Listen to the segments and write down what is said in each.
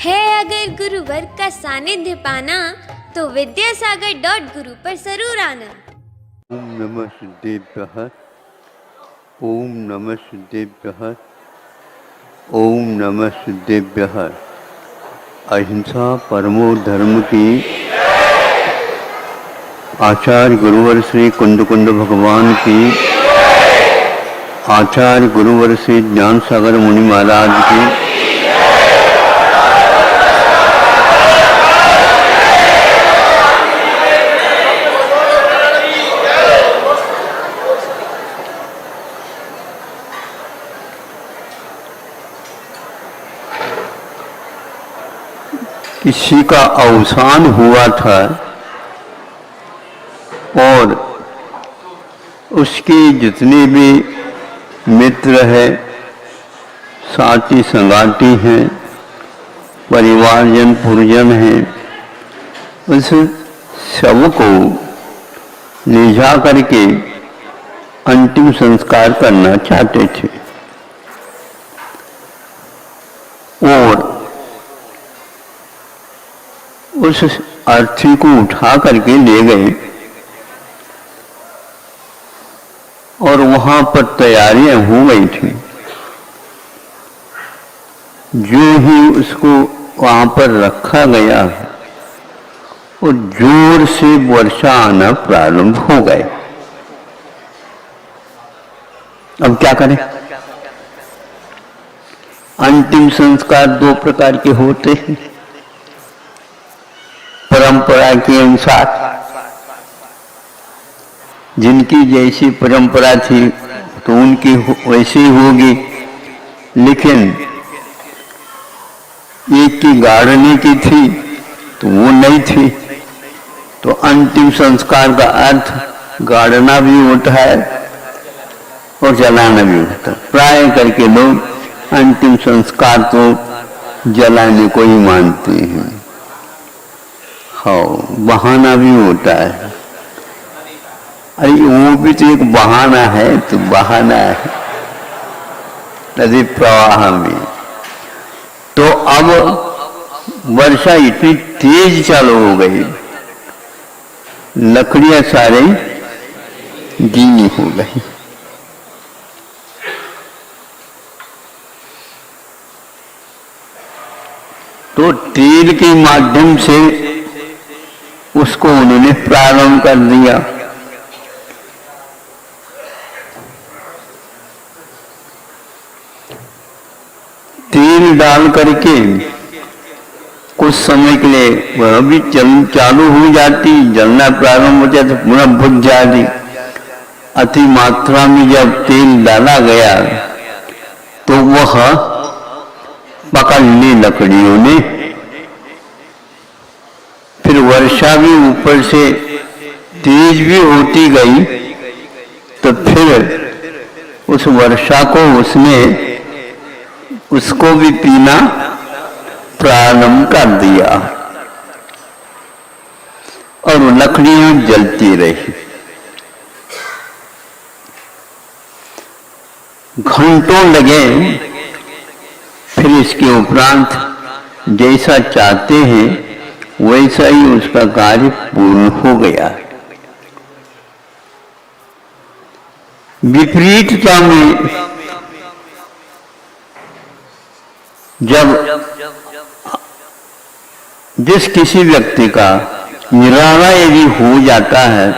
है अगर गुरुवर का सानिध्य पाना तो विद्यासागर.गुरु पर जरूर आना। ओम नमः सिद्धेभ्यः। ओम नमः सिद्धेभ्यः। ओम नमः सिद्धेभ्यः। अहिंसा परमो धर्म की आचार्य गुरुवर श्री कुंद कुंद भगवान की, आचार्य गुरुवर श्री ज्ञान सागर मुनि महाराज की, किसी का अवसान हुआ था और उसके जितने भी मित्र हैं, साथी संगाती हैं, परिवारजन पुरजन हैं, उस सब को ले जा करके अंतिम संस्कार करना चाहते थे और उस अर्थी को उठा करके ले गए और वहां पर तैयारियां हो गई थी। जो ही उसको वहां पर रखा गया और जोर से वर्षा आना प्रारंभ हो गए। अब क्या करें? अंतिम संस्कार दो प्रकार के होते हैं। परंपरा के अनुसार जिनकी जैसी परंपरा थी तो उनकी वैसी ही होगी, लेकिन एक की गाड़ने की थी तो वो नहीं थी। तो अंतिम संस्कार का अर्थ गाड़ना भी होता है और जलाना भी होता है। प्राय करके लोग अंतिम संस्कार तो जलाने को ही मानते हैं। हाँ, बहाना भी होता है। अरे वो भी तो एक बहाना है, तो बहाना है नदी प्रवाह में। तो अब वर्षा इतनी तेज चालू हो गई, लकड़ियां सारे गीली हो गई। तो तेल के माध्यम से उसको उन्होंने प्रारंभ कर दिया। तेल डाल करके कुछ समय के लिए वह भी चालू हो जाती, जलना प्रारंभ हो जाती, पुनः बुझ जाती। अति मात्रा में जब तेल डाला गया तो वह पकड़ ली लकड़ियों ने। फिर वर्षा भी ऊपर से तेज भी होती गई, तो फिर उस वर्षा को उसको भी पीना प्रारंभ कर दिया और लकड़ियां जलती रही। घंटों लगे। फिर इसके उपरांत जैसा चाहते हैं वैसा ही उसका कार्य पूर्ण हो गया। विपरीतता में जब जिस किसी व्यक्ति का इरादा यदि हो जाता है,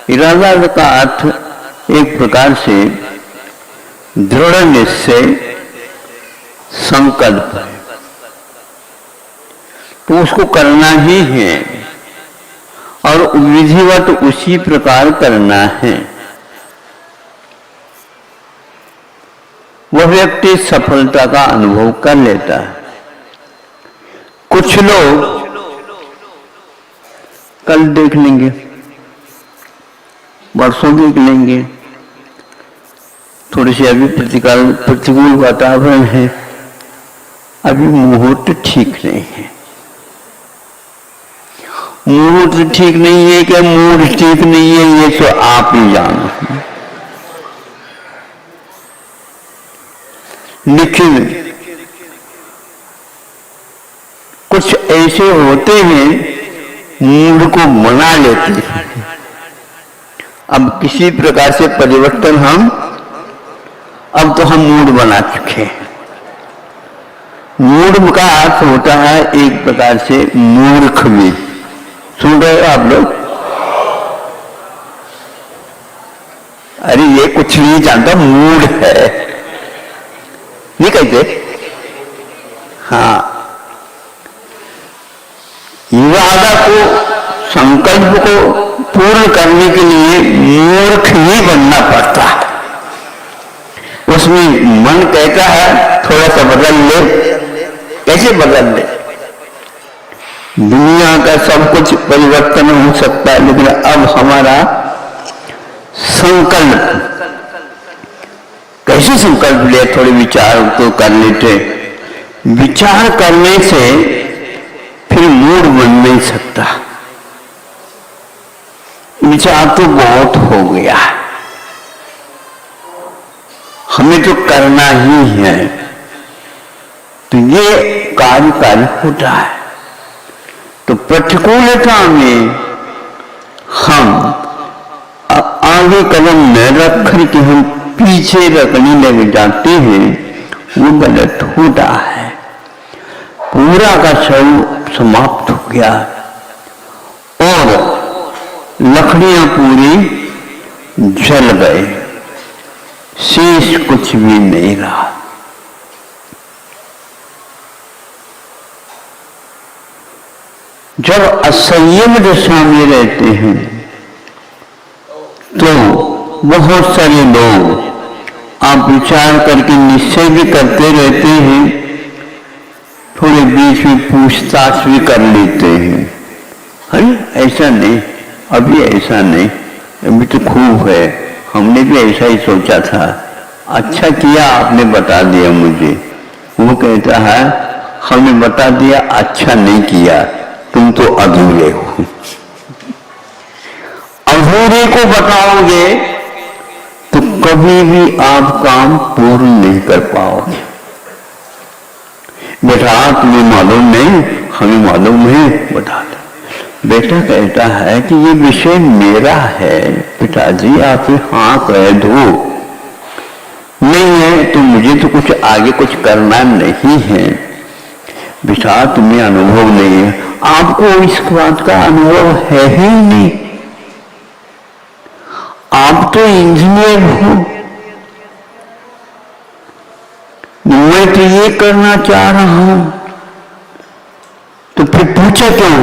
इरादा का अर्थ एक प्रकार से दृढ़ निश्चय, संकल्प है, तो उसको करना ही है और विधिवत उसी प्रकार करना है। वह व्यक्ति सफलता का अनुभव कर लेता है। कुछ लोग कल देख लेंगे, परसों देख लेंगे, थोड़ी सी अभी प्रतिकूल वातावरण है, अभी मुहूर्त ठीक नहीं है। मुहूर्त ठीक नहीं है कि मूड ठीक नहीं है, ये तो आप ही जानो। लेकिन कुछ ऐसे होते हैं मूड को बना लेते हैं। अब किसी प्रकार से परिवर्तन अब तो हम मूड बना चुके हैं। मूड का अर्थ होता है एक प्रकार से मूर्ख भी। सुन रहे हो आप लोग? अरे ये कुछ नहीं जानता, मूड है, नहीं कहते? हाँ, इरादा को, संकल्प को पूर्ण करने के लिए मूर्ख ही बनना पड़ता है। उसमें मन कहता है थोड़ा सा बदल ले, कैसे बदल ले? दुनिया का सब कुछ परिवर्तन हो सकता है, लेकिन अब हमारा संकल्प, कैसे संकल्प ले? थोड़े विचार तो कर लेते। विचार करने से फिर मूड बन नहीं सकता। विचार तो बहुत हो गया, हमें तो करना ही है, तो ये कार्य होता है। तो प्रतिकूलता में हम आगे कदम न रख कर के हम पीछे रखने लग जाते हैं, वो गलत होता है। पूरा का सब समाप्त हो गया और लकड़ियां पूरी जल गए, शेष कुछ भी नहीं रहा। जब असंयम दशा में रहते हैं तो बहुत सारे लोग, आप विचार करके निश्चय भी करते रहते हैं, थोड़े बीच में पूछताछ भी कर लेते हैं। अरे ऐसा नहीं, अभी ऐसा नहीं, अभी तो खूब है, हमने भी ऐसा ही सोचा था, अच्छा किया आपने बता दिया मुझे। वो कहता है हमने बता दिया, अच्छा नहीं किया, तुम तो अधूरे हो। अधूरे को बताओगे तो कभी भी आप काम पूर्ण नहीं कर पाओगे। बेटा तुम्हें मालूम नहीं, हमें मालूम है, बता दो। बेटा कहता है कि ये विषय मेरा है। पिताजी आप हाँ कह दो, नहीं है तो मुझे तो कुछ आगे कुछ करना नहीं है। बेटा तुम्हें अनुभव नहीं है, आपको इस बात का अनुभव है ही नहीं, आप तो इंजीनियर हो, मैं तो ये करना चाह रहा हूं। तो फिर पूछा क्यों?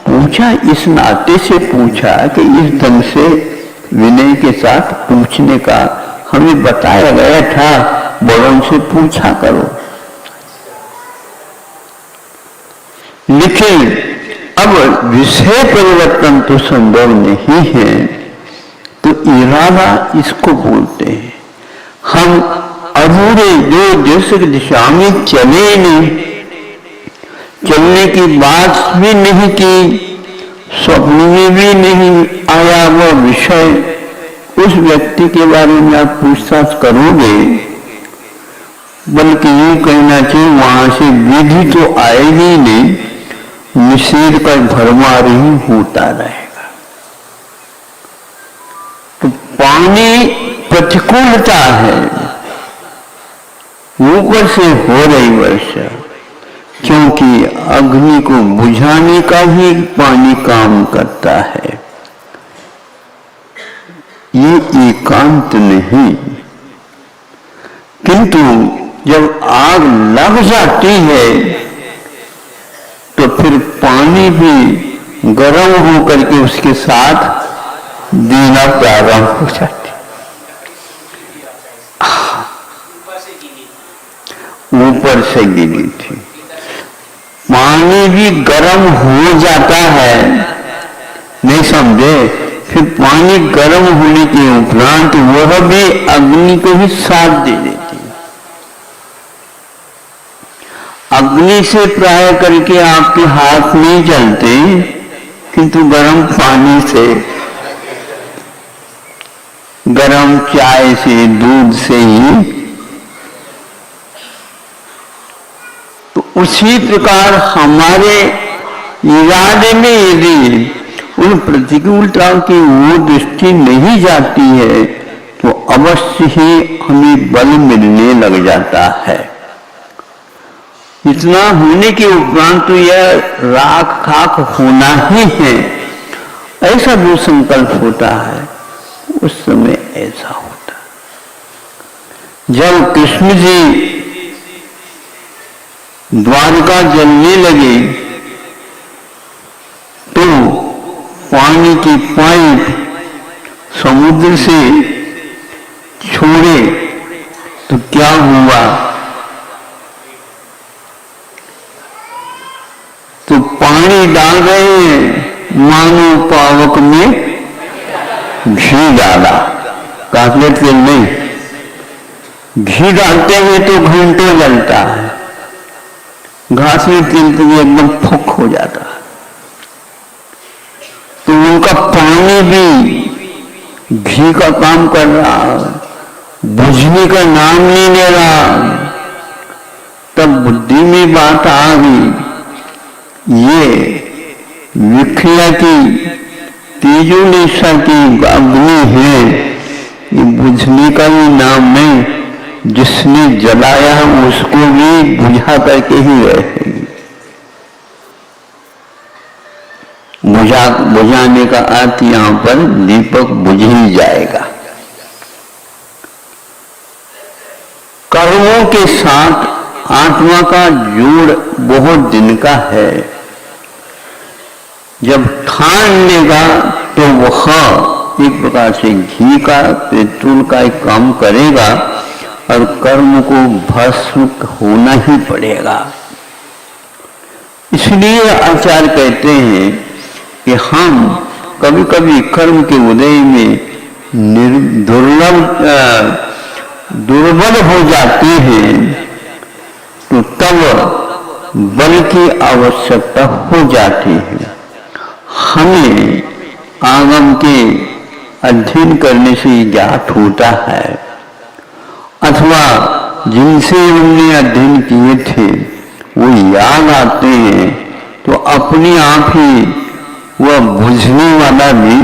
पूछा इस नाते से पूछा कि इस ढंग से विनय के साथ पूछने का हमें बताया गया था, बड़ों से पूछा करो। लेकिन अब विषय परिवर्तन तो संभव नहीं है, तो इरादा इसको बोलते हैं। हम अधूरे जो देश की दिशा में चले नहीं, चलने की बात भी नहीं की, स्वप्न में भी नहीं आया वो विषय, उस व्यक्ति के बारे में आप पूछताछ करोगे, बल्कि ये कहना चाहिए वहां से विधि तो आएगी नहीं, निषेध का भरमार ही होता रहेगा। तो पानी प्रतिकूलता है, ऊपर से हो रही वर्षा, क्योंकि अग्नि को बुझाने का ही पानी काम करता है, ये एकांत नहीं। किंतु जब आग लग जाती है तो फिर पानी भी गर्म होकर के उसके साथ देना प्रारंभ हो जाती, ऊपर से गिरी थी। पानी भी गर्म हो जाता है, नहीं समझे? फिर पानी गर्म होने के उपरांत वह भी अग्नि को भी साथ दे देती। अग्नि से प्राय करके आपके हाथ नहीं जलते, किंतु गर्म पानी से, गर्म चाय से, दूध से ही। तो उसी प्रकार हमारे इरादे में यदि उन प्रतिकूलताओं की वो दृष्टि नहीं जाती है तो अवश्य ही हमें बल मिलने लग जाता है। इतना होने के उपरांत तो यह राख खाक होना ही है, ऐसा जो संकल्प होता है उस समय ऐसा होता है। जब कृष्ण जी द्वारका जलने लगे तो पानी की पाइप समुद्र से छोड़े तो क्या हुआ, तो पानी डाल रहे हैं मानो पावक में घी डाला, काकलेट तेल नहीं, घी डालते हैं तो घंटों जलता है, घास में तेल तो एकदम फुक हो जाता है। तो उनका पानी भी घी का काम कर रहा, बुझने का नाम नहीं ले रहा। तब बुद्धि में बात आ गई, ये विख्या की तेजोनिशा की अग्नि है, ये बुझने का भी नाम नहीं, जिसने जलाया उसको भी बुझा करके ही रहेगी। बुझाने का अर्थ यहां पर दीपक बुझ ही जाएगा। कर्मों के साथ आत्मा का जोड़ बहुत दिन का है। जब ठान लेगा तो वह एक प्रकार से घी का पेट्रोल का एक काम करेगा और कर्म को भस्म होना ही पड़ेगा। इसलिए आचार्य कहते हैं कि हम कभी कभी कर्म के उदय में दुर्बल हो जाते हैं, तो तब बल की आवश्यकता हो जाती है। हमें आगम के अध्ययन करने से ज्ञात होता है, अथवा जिनसे हमने अध्ययन किए थे वो याद आते हैं, तो अपने आप ही वह बुझने वाला भी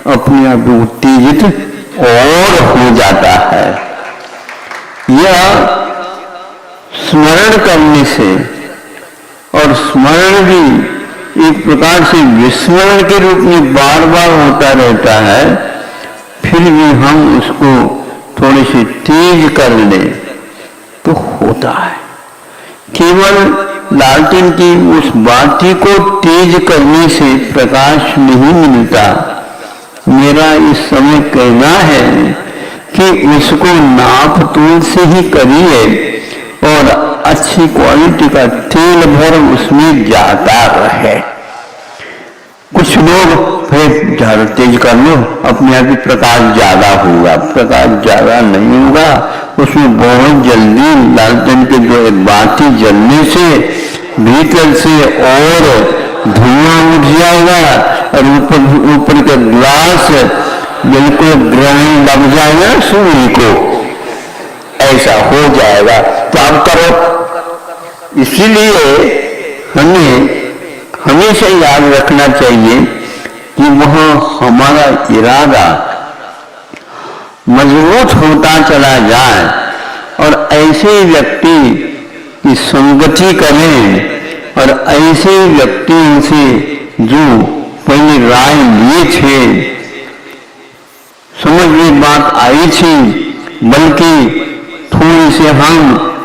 अपने आप उत्तेजित और हो जाता है। यह स्मरण करने से, और स्मरण भी एक प्रकार से विस्मरण के रूप में बार बार होता रहता है, फिर भी हम उसको थोड़े से तेज कर ले तो होता है। केवल लालटेन की उस बाती को तेज करने से प्रकाश नहीं मिलता। मेरा इस समय कहना है कि उसको नाप तोल से ही करिए और अच्छी क्वालिटी का तेल भर उसमें जाता रहे। कुछ लोग फिर ज़्यादा तेज कर लो, अपने आप ही प्रकाश ज्यादा होगा, प्रकाश ज्यादा नहीं होगा, उसमें बहुत जल्दी लालटेन के जो बाती जलने से भीतर से और धुआं उठ जाएगा और ऊपर का ग्लास बिल्कुल ग्रहण लग जाएगा सूर्य को, ऐसा हो जाएगा। तो आप करो। इसीलिए हमें हमेशा याद रखना चाहिए कि वह हमारा इरादा मजबूत होता चला जाए और ऐसे व्यक्ति की संगति करें और ऐसे व्यक्तियों से जो पहले राय लिए थे, समझ में बात आई थी, बल्कि थोड़ी से हम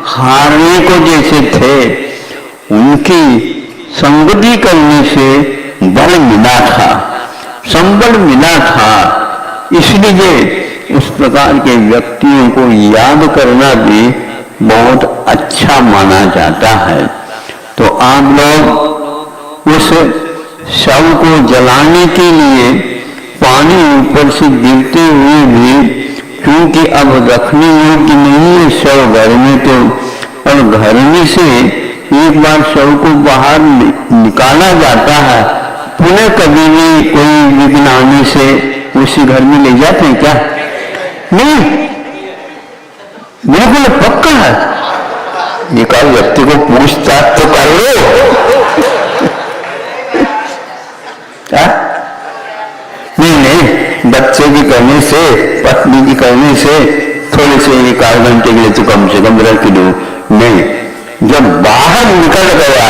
हारने को जैसे थे, उनकी संगति करने से बल मिला था, संबल मिला था। इसलिए उस प्रकार के व्यक्तियों को याद करना भी बहुत अच्छा माना जाता है। तो आप लोग उस शव को जलाने के लिए पानी ऊपर से गिरते हुए भी, क्योंकि अब रखने योग्य नहीं है शव घर में, तो और घर में से एक बार शव को बाहर निकाला जाता है, पुनः कभी भी कोई विघ्न आने से उसी घर में ले जाते हैं क्या? नहीं, बिल्कुल पक्का है। एक और व्यक्ति को पूछताछ तो कर लो। नहीं, बच्चे की करने से, पत्नी की करने से थोड़े से 1-8 घंटे के लिए तो कम से कम रख दो। नहीं, जब बाहर निकल गया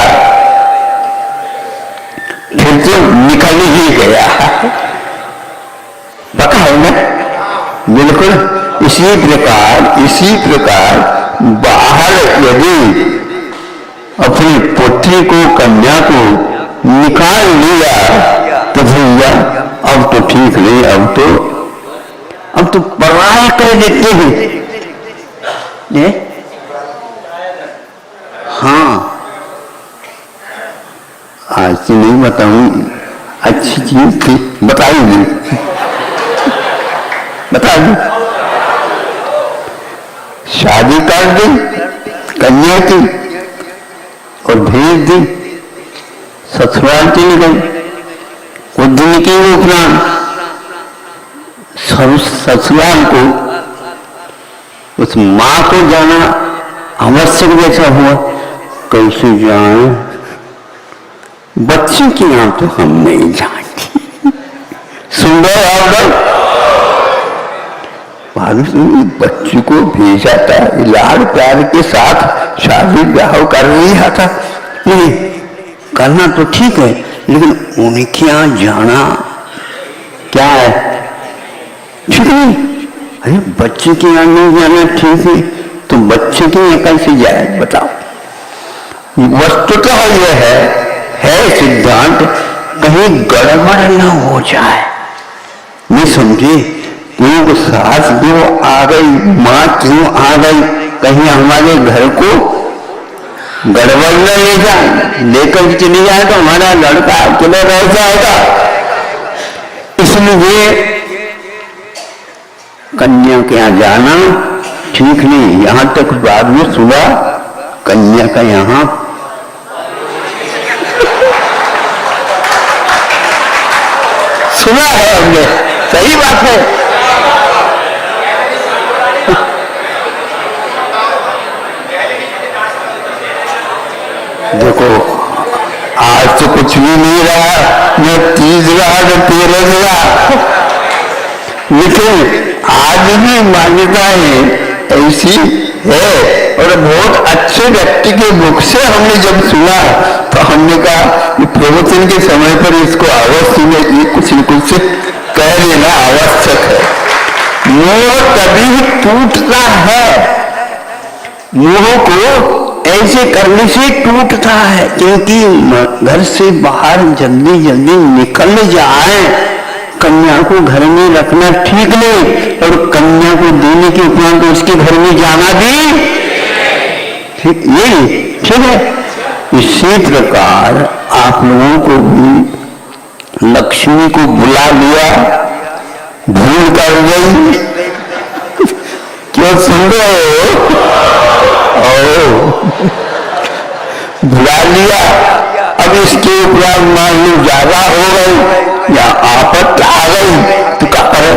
फिर तो निकल ही गया। पता है ना? बिल्कुल इसी प्रकार बाहर यदि अपनी पुत्री को, कन्या को निकाल लिया तो भैया अब तो ठीक नहीं, अब तो पराया कर देते हैं। हाँ, आज तो नहीं बताऊं, अच्छी चीज थी, बता दी। शादी कर दी कन्या की और भेज दी ससुराल चली गई। कुछ दिन के उपरांत ससुराल को उस मां को जाना आवश्यक जैसा हुआ। कैसे जाए? बच्चे की यहां तो हम नहीं जानती। सुंदर और बच्ची को भेजा था, लाड़ प्यार के साथ शादी ब्याह कर रहा था। नहीं, करना तो ठीक है, लेकिन उनके यहाँ जाना क्या है? ठीक नहीं। अरे बच्चे के यहाँ नहीं जाना ठीक है, तो बच्चे के यहाँ कैसे जाए बताओ? वस्तुतः यह है सिद्धांत, कहीं गड़बड़ न हो जाए। नहीं समझे? क्यों सास क्यों आ गई, माँ क्यों आ गई, कहीं हमारे घर को गड़बड़ न ले जाए, लेकर चली जाए तो हमारा लड़का अकेला रह जाएगा। इसलिए कन्या के यहाँ जाना ठीक नहीं। यहां तक बाद में सुबह कन्या का यहाँ सुना है हमने, सही बात है। देखो आज तो कुछ भी नहीं रहा, न 30 रहा न 13 रहा, लेकिन आज भी मान्यताएं ऐसी है। और बहुत अच्छे व्यक्ति के मुख से हमने जब सुना तो हमने कहा प्रवचन के समय पर इसको अवश्य में कुछ न कुछ कह लेना आवश्यक है। मोह तभी टूटता है, मोह को ऐसे करने से टूटता है, क्योंकि घर से बाहर जल्दी जल्दी निकल जाए। कन्या को घर में रखना ठीक नहीं, और कन्या को देने के उपरांत उसके घर में जाना भी ठीक यही ठीक है। इसी प्रकार आप लोगों को भी लक्ष्मी को बुला लिया, भूल कर गई। क्यों सुन रहे हो? बुला लिया, अब इसके ऊपर मान लो ज्यादा हो गई या आपत्ति आ गई तो क्या करे?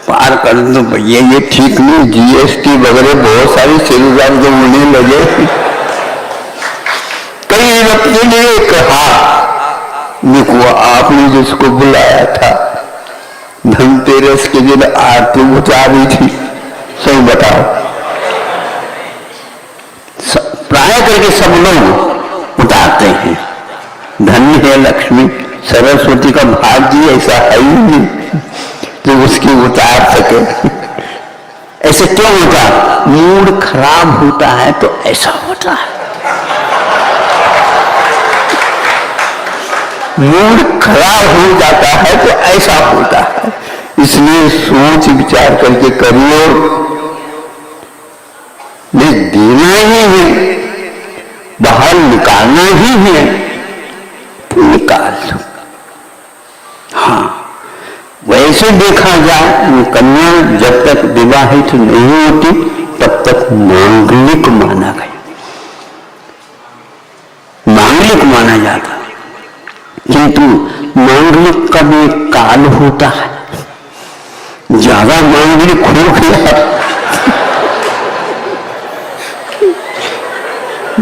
पार कर दो भैया, ये ठीक नहीं। जीएसटी वगैरह बहुत सारी सुविधाएं जो होने लगे। कई व्यक्ति ने कहा, देखो आपने जिसको बुलाया था धनतेरस के दिन आरती उतारी थी, सही बताओ। प्राय करके सब लोग उतारते हैं। धन्य है लक्ष्मी, सरस्वती का भाग्य ऐसा है ही नहीं जो उसकी उतार सके। ऐसे क्यों होता? मूड खराब होता है तो ऐसा होता है। मूड खराब हो जाता है तो ऐसा होता है। इसलिए सोच विचार करके करिए, देना ही है, बाहर निकालना ही है तो निकाल लो। हाँ, वैसे देखा जाए कन्या जब तक विवाहित नहीं होती तब तक मांगलिक माना गया, मांगलिक माना जाता। किंतु मांगलिक का भी काल होता है। ज्यादा मांगलिक हो गया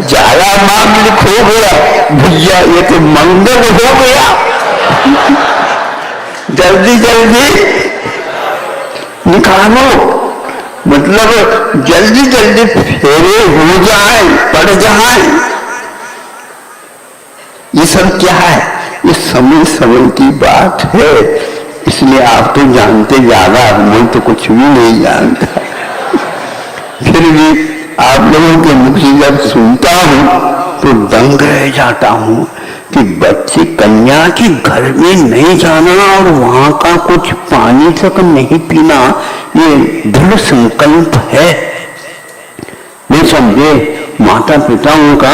ज्यादा मामलिक हो गया भैया, ये तो मंगल हो गया, जल्दी जल्दी निकालो, मतलब जल्दी जल्दी फेरे हो जाए, पड़ जाए। ये सब क्या है? ये समय समय की बात है। इसलिए आप तो जानते ज्यादा, मैं तो कुछ भी नहीं जानता। फिर भी आप लोगों के मुख से जब सुनता हूं तो दंग रह जाता हूं कि बच्चे कन्या के घर में नहीं जाना और वहां का कुछ पानी तक नहीं पीना, ये दृढ़ संकल्प है। नहीं समझे? माता पिताओं का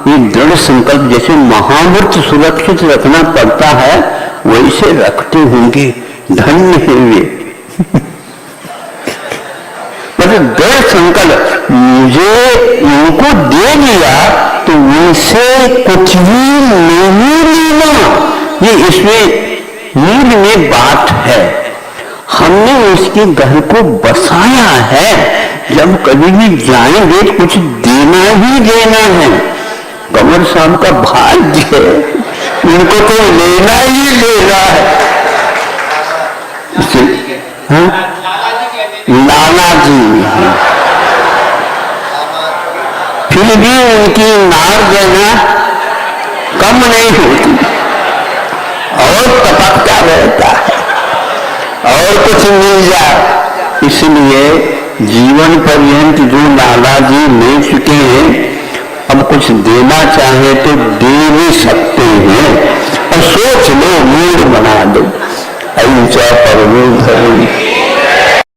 ये दृढ़ संकल्प, जैसे महाव्रत सुरक्षित रखना पड़ता है वैसे रखते होंगे। धन्य है वे। मतलब दृढ़ संकल्प, मुझे उनको दे दिया तो उनसे कुछ भी नहीं लेना, ये इसमें मूल में बात है। हमने उसके घर को बसाया है, जब कभी भी जाएंगे कुछ देना ही देना है। कंवर साहब का भाग्य है, उनको तो लेना ही लेना है। हाँ? लाला जी, फिर भी उनकी नार देना कम नहीं होती और टपकता रहता है और कुछ मिल जाए। इसलिए जीवन पर्यंत जो लाला जी ले चुके हैं, अब कुछ देना चाहे तो दे भी सकते हैं। और सोच लो, मूड बना दो, अहिंसा परमो धर्म।